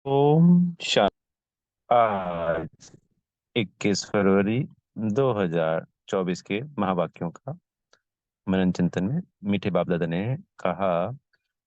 ओम शांति। आज 21 फरवरी 2024 के महावाक्यों का मनन चिंतन में मीठे बाप दादा ने कहा,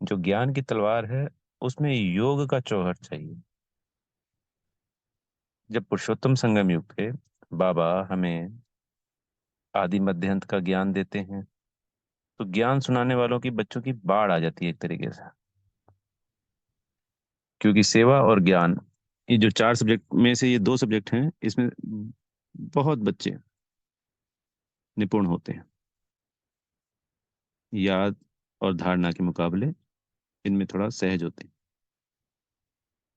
जो ज्ञान की तलवार है उसमें योग का चौहर चाहिए। जब पुरुषोत्तम संगम युग पे बाबा हमें आदि मध्य अंत का ज्ञान देते हैं तो ज्ञान सुनाने वालों की बच्चों की बाढ़ आ जाती है एक तरीके से। क्योंकि सेवा और ज्ञान, ये जो चार सब्जेक्ट में से ये दो सब्जेक्ट हैं, इसमें बहुत बच्चे निपुण होते हैं। याद और धारणा के मुकाबले इनमें थोड़ा सहज होते हैं।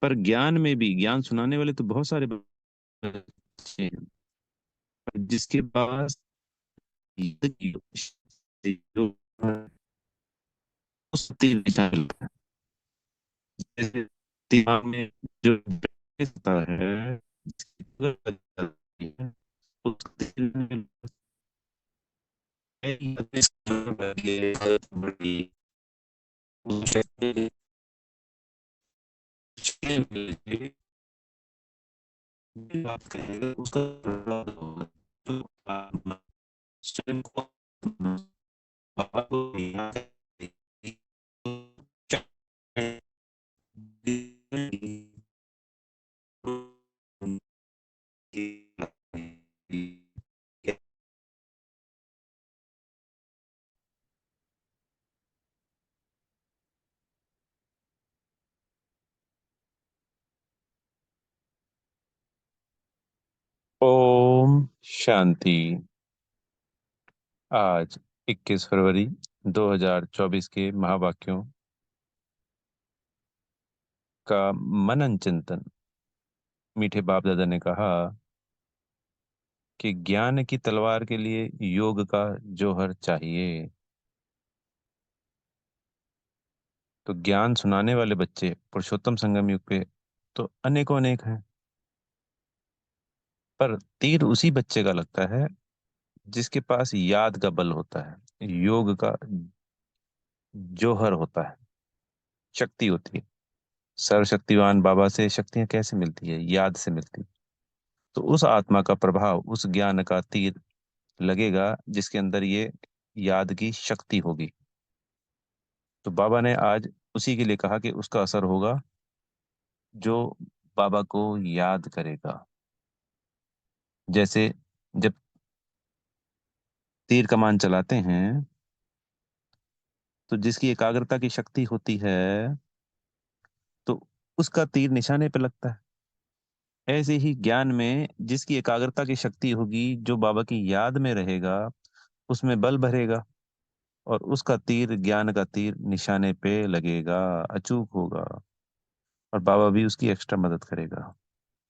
पर ज्ञान में भी ज्ञान सुनाने वाले तो बहुत सारे बच्चे हैं, पर जिसके पास जो उस तीर निशान लगता है। जैसे दिमाग में जो होता है, जिसकी अगर लग जाती है, उस तीर में लगे, बड़ी उसे मिले, बात करेगा उसका प्रभाव होगा। तो आप स्वयं को बाबा को याद करें, ओम शांति। आज 21 फरवरी 2024 के महावाक्यों का मनन चिंतन। मीठे बाप दादा ने कहा कि ज्ञान की तलवार के लिए योग का जौहर चाहिए। तो ज्ञान सुनाने वाले बच्चे पुरुषोत्तम संगम युग पे तो अनेकों अनेक हैं, पर तीर उसी बच्चे का लगता है जिसके पास याद का बल होता है, योग का जौहर होता है, शक्ति होती है। सर्वशक्तिवान बाबा से शक्तियां कैसे मिलती है? याद से मिलती है। तो उस आत्मा का प्रभाव, उस ज्ञान का तीर लगेगा जिसके अंदर ये याद की शक्ति होगी। तो बाबा ने आज उसी के लिए कहा कि उसका असर होगा जो बाबा को याद करेगा। जैसे जब तीर कमान चलाते हैं तो जिसकी एकाग्रता की शक्ति होती है तो उसका तीर निशाने पे लगता है। ऐसे ही ज्ञान में जिसकी एकाग्रता की शक्ति होगी, जो बाबा की याद में रहेगा, उसमें बल भरेगा और उसका तीर, ज्ञान का तीर निशाने पे लगेगा, अचूक होगा। और बाबा भी उसकी एक्स्ट्रा मदद करेगा,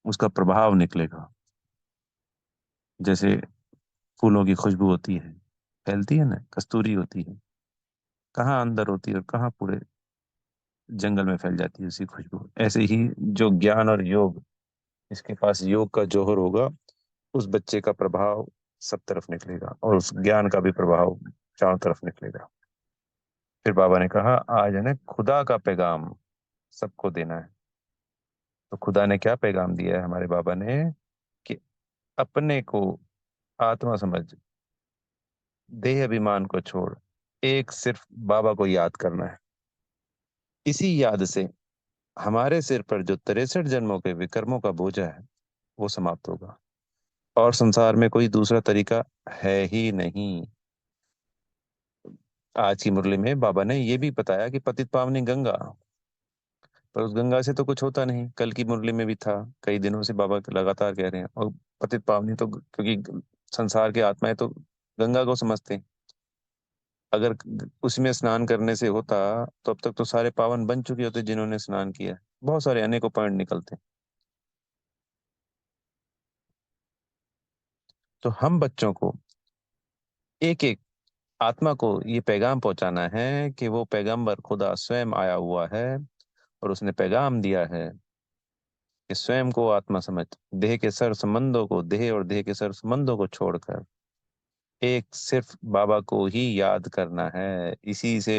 उसका प्रभाव निकलेगा। जैसे फूलों की खुशबू होती है, फैलती है ना, कस्तूरी होती है, कहाँ अंदर होती है और कहाँ पूरे जंगल में फैल जाती है उसकी खुशबू। ऐसे ही जो ज्ञान और योग, इसके पास योग का जौहर होगा, उस बच्चे का प्रभाव सब तरफ निकलेगा और उस ज्ञान का भी प्रभाव चारों तरफ निकलेगा। फिर बाबा ने कहा, आज है ना खुदा का पैगाम सबको देना है। तो खुदा ने क्या पैगाम दिया है हमारे बाबा ने? कि अपने को आत्मा समझ, देह अभिमान को छोड़, एक सिर्फ बाबा को याद करना है। इसी याद से हमारे सिर पर जो 63 जन्मों के विकर्मों का बोझा है वो समाप्त होगा। और संसार में कोई दूसरा तरीका है ही नहीं। आज की मुरली में बाबा ने ये भी बताया कि पतित पावनी गंगा, पर उस गंगा से तो कुछ होता नहीं। कल की मुरली में भी था, कई दिनों से बाबा लगातार कह रहे हैं। और पतित पावनी तो क्योंकि संसार के आत्माएं तो गंगा को समझते हैं। अगर उसमें स्नान करने से होता तो अब तक तो सारे पावन बन चुके होते जिन्होंने स्नान किया। बहुत सारे अनेकों पॉइंट निकलते। तो हम बच्चों को, एक एक आत्मा को ये पैगाम पहुंचाना है कि वो पैगंबर खुदा स्वयं आया हुआ है और उसने पैगाम दिया है कि स्वयं को आत्मा समझ, देह के सर संबंधों को, देह और देह के सर संबंधों को छोड़कर एक सिर्फ बाबा को ही याद करना है। इसी से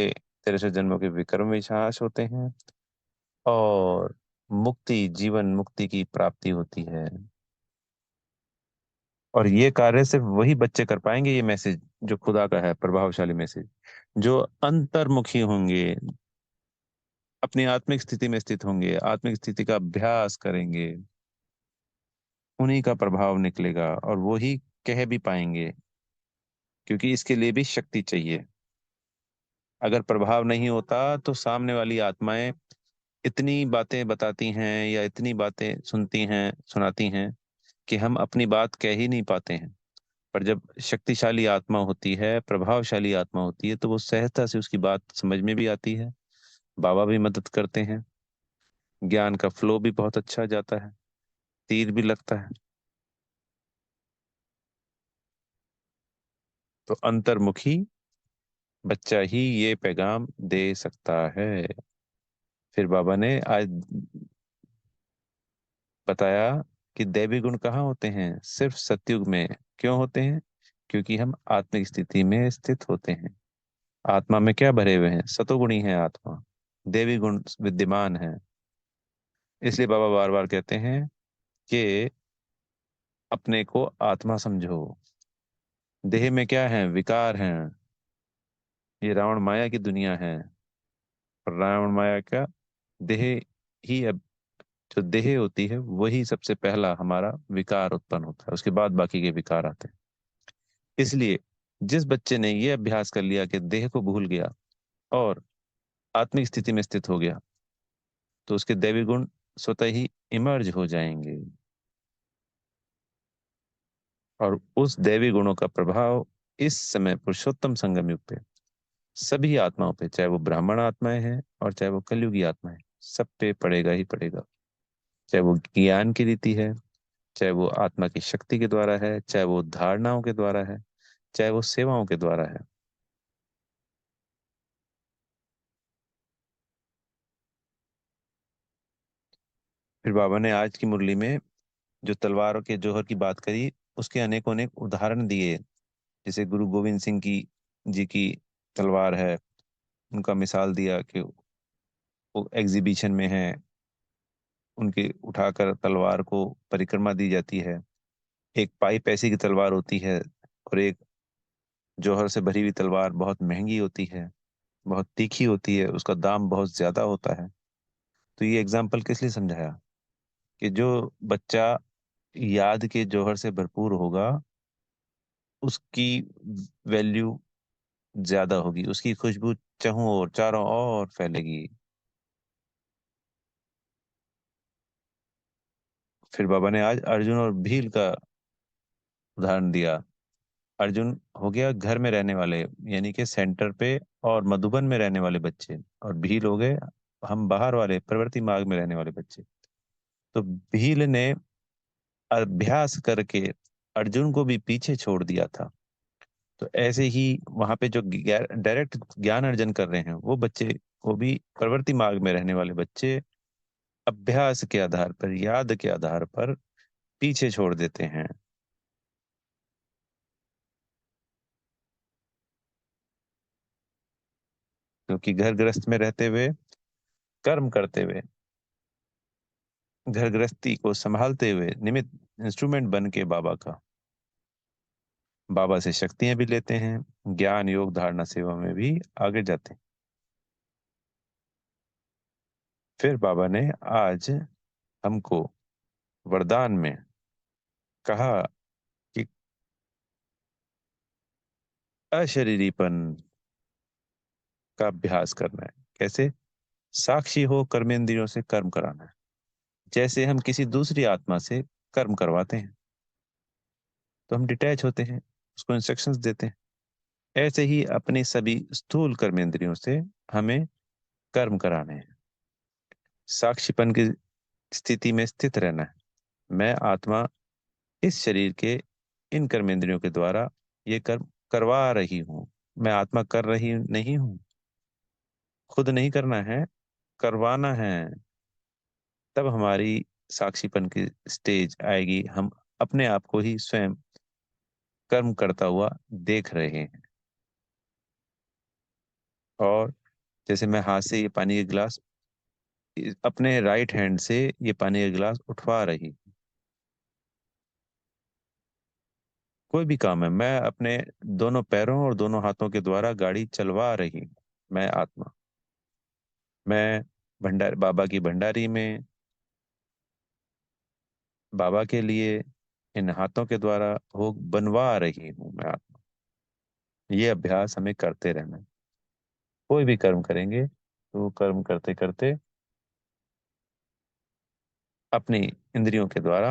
63 जन्मों के विक्रम विनाश होते हैं और मुक्ति, जीवन मुक्ति की प्राप्ति होती है। और ये कार्य सिर्फ वही बच्चे कर पाएंगे, ये मैसेज जो खुदा का है, प्रभावशाली मैसेज, जो अंतर्मुखी होंगे, अपनी आत्मिक स्थिति में स्थित होंगे, आत्मिक स्थिति का अभ्यास करेंगे, उन्हीं का प्रभाव निकलेगा और वो ही कह भी पाएंगे, क्योंकि इसके लिए भी शक्ति चाहिए। अगर प्रभाव नहीं होता तो सामने वाली आत्माएं इतनी बातें बताती हैं या इतनी बातें सुनती हैं, सुनाती हैं, कि हम अपनी बात कह ही नहीं पाते हैं। पर जब शक्तिशाली आत्मा होती है, प्रभावशाली आत्मा होती है, तो वो सहजता से उसकी बात समझ में भी आती है। बाबा भी मदद करते हैं, ज्ञान का फ्लो भी बहुत अच्छा जाता है, तीर भी लगता है। तो अंतर्मुखी बच्चा ही ये पैगाम दे सकता है। फिर बाबा ने आज बताया कि दैवी गुण कहाँ होते हैं, सिर्फ सतयुग में। क्यों होते हैं? क्योंकि हम आत्मिक स्थिति में स्थित होते हैं। आत्मा में क्या भरे हुए हैं? सतोगुणी है आत्मा, देवी गुण विद्यमान है। इसलिए बाबा बार बार कहते हैं कि अपने को आत्मा समझो। देह में क्या है? विकार हैं। ये रावण माया की दुनिया है। और रावण माया का देह ही, अब जो देह होती है वही सबसे पहला हमारा विकार उत्पन्न होता है, उसके बाद बाकी के विकार आते हैं। इसलिए जिस बच्चे ने ये अभ्यास कर लिया कि देह को भूल गया और आत्मिक स्थिति में स्थित हो गया, तो उसके दैवी गुण स्वतः ही इमर्ज हो जाएंगे। और उस दैवी गुणों का प्रभाव इस समय पुरुषोत्तम संगम युग पे सभी आत्माओं पे, चाहे वो ब्राह्मण आत्माएं हैं और चाहे वो कलयुगी आत्माएं, सब पे पड़ेगा ही पड़ेगा। चाहे वो ज्ञान की रीति है, चाहे वो आत्मा की शक्ति के द्वारा है, चाहे वो धारणाओं के द्वारा है, चाहे वो सेवाओं के द्वारा है। फिर बाबा ने आज की मुरली में जो तलवारों के जौहर की बात करी, उसके अनेकों अनेक उदाहरण दिए। जैसे गुरु गोविंद सिंह की जी की तलवार है, उनका मिसाल दिया कि वो एग्जीबिशन में है, उनके उठाकर तलवार को परिक्रमा दी जाती है। एक पाई पैसे की तलवार होती है और एक जौहर से भरी हुई तलवार बहुत महंगी होती है, बहुत तीखी होती है, उसका दाम बहुत ज्यादा होता है। तो ये एग्जाम्पल किस लिए समझाया? कि जो बच्चा याद के जौहर से भरपूर होगा, उसकी वैल्यू ज्यादा होगी, उसकी खुशबू चहुं और चारों ओर फैलेगी। फिर बाबा ने आज अर्जुन और भील का उदाहरण दिया। अर्जुन हो गया घर में रहने वाले, यानी कि सेंटर पे और मधुबन में रहने वाले बच्चे, और भील हो गए हम बाहर वाले प्रवृत्ति मार्ग में रहने वाले बच्चे। तो भील ने अभ्यास करके अर्जुन को भी पीछे छोड़ दिया था। तो ऐसे ही वहां पे जो डायरेक्ट ज्ञान अर्जन कर रहे हैं वो बच्चे, वो भी प्रवृत्ति मार्ग में रहने वाले बच्चे, अभ्यास के आधार पर, याद के आधार पर पीछे छोड़ देते हैं। क्योंकि घर गृहस्थ में रहते हुए, कर्म करते हुए, घर गृहस्थी को संभालते हुए, निमित्त इंस्ट्रूमेंट बन के बाबा का, बाबा से शक्तियां भी लेते हैं, ज्ञान योग धारणा सेवा में भी आगे जाते हैं। फिर बाबा ने आज हमको वरदान में कहा कि अशरीरीपन का अभ्यास करना है। कैसे? साक्षी हो कर्मेंद्रियों से कर्म कराना है। जैसे हम किसी दूसरी आत्मा से कर्म करवाते हैं तो हम डिटैच होते हैं, उसको इंस्ट्रक्शंस देते हैं। ऐसे ही अपने सभी स्थूल कर्मेंद्रियों से हमें कर्म कराने हैं। साक्षीपन की स्थिति में स्थित रहना है। मैं आत्मा इस शरीर के इन कर्मेंद्रियों के द्वारा ये कर्म करवा रही हूँ। मैं आत्मा कर रही नहीं हूँ, खुद नहीं करना है, करवाना है। तब हमारी साक्षीपन की स्टेज आएगी, हम अपने आप को ही स्वयं कर्म करता हुआ देख रहे हैं। और जैसे मैं हाथ से ये पानी के गिलास अपने राइट हैंड से ये पानी का गिलास उठवा रही। कोई भी काम है, मैं अपने दोनों पैरों और दोनों हाथों के द्वारा गाड़ी चलवा रही हूँ। मैं आत्मा, मैं भंडार बाबा की भंडारी में बाबा के लिए इन हाथों के द्वारा भोग बनवा रही हूँ। मैं आत्मा, ये अभ्यास हमें करते रहना है। कोई भी कर्म करेंगे तो कर्म करते करते अपनी इंद्रियों के द्वारा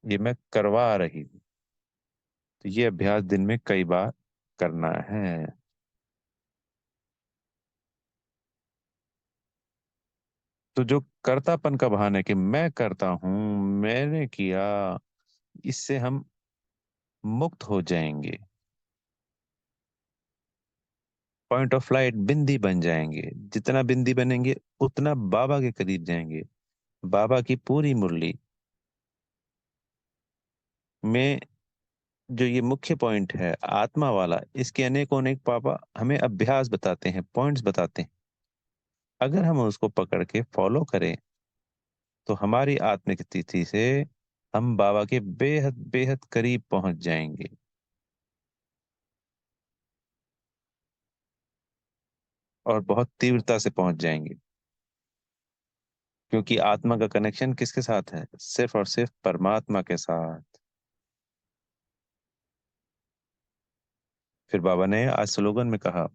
ये मैं करवा रही हूँ। तो ये अभ्यास दिन में कई बार करना है। तो जो कर्तापन का भान है कि मैं करता हूं, मैंने किया, इससे हम मुक्त हो जाएंगे। पॉइंट ऑफ लाइट बिंदी बन जाएंगे। जितना बिंदी बनेंगे उतना बाबा के करीब जाएंगे। बाबा की पूरी मुरली में जो ये मुख्य पॉइंट है आत्मा वाला, इसके अनेकों अनेक पापा हमें अभ्यास बताते हैं, पॉइंट्स बताते हैं। अगर हम उसको पकड़ के फॉलो करें तो हमारी आत्मिक स्थिति से हम बाबा के बेहद बेहद करीब पहुंच जाएंगे। और बहुत तीव्रता से पहुंच जाएंगे। क्योंकि आत्मा का कनेक्शन किसके साथ है? सिर्फ और सिर्फ परमात्मा के साथ। फिर बाबा ने आज स्लोगन में कहा,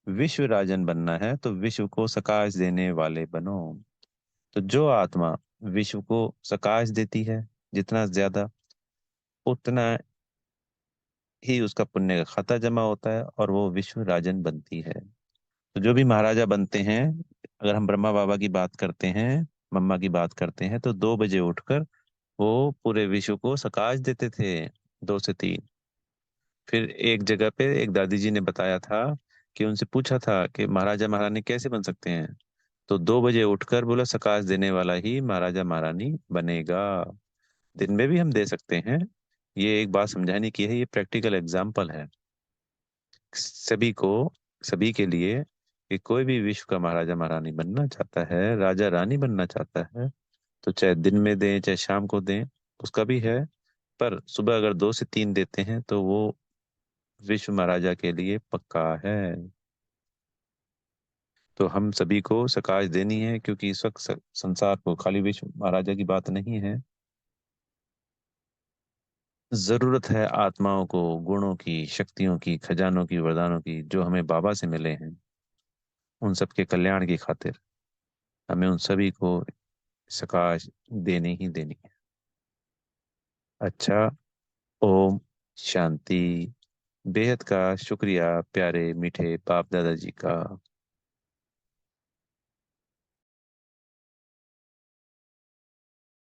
विश्व राजन बनना है तो विश्व को सकाश देने वाले बनो। तो जो आत्मा विश्व को सकाश देती है, जितना ज्यादा, उतना ही उसका पुण्य का खाता जमा होता है और वो विश्व राजन बनती है। तो जो भी महाराजा बनते हैं, अगर हम ब्रह्मा बाबा की बात करते हैं, मम्मा की बात करते हैं, तो 2 बजे उठकर वो पूरे विश्व को सकाश देते थे। 2 से 3। फिर एक जगह पे एक दादी जी ने बताया था कि उनसे पूछा था कि महाराजा महारानी कैसे बन सकते हैं? तो 2 बजे उठकर बोला, सकाश देने वाला ही महाराजा महारानी बनेगा। दिन में भी हम दे सकते हैं। ये एक बात समझाने की है, ये प्रैक्टिकल एग्जाम्पल है सभी को, सभी के लिए, कि कोई भी विश्व का महाराजा महारानी बनना चाहता है, राजा रानी बनना चाहता है, तो चाहे दिन में दें चाहे शाम को दें, उसका भी है। पर सुबह अगर 2 से 3 देते हैं तो वो विश्व महाराजा के लिए पक्का है। तो हम सभी को सकाश देनी है, क्योंकि इस वक्त संसार को खाली विश्व महाराजा की बात नहीं है। जरूरत है आत्माओं को गुणों की, शक्तियों की, खजानों की, वरदानों की, जो हमें बाबा से मिले हैं। उन सबके कल्याण की खातिर हमें उन सभी को सकाश देनी ही देनी है। अच्छा। ओम शांति। बेहद का शुक्रिया प्यारे मीठे बाप दादाजी का।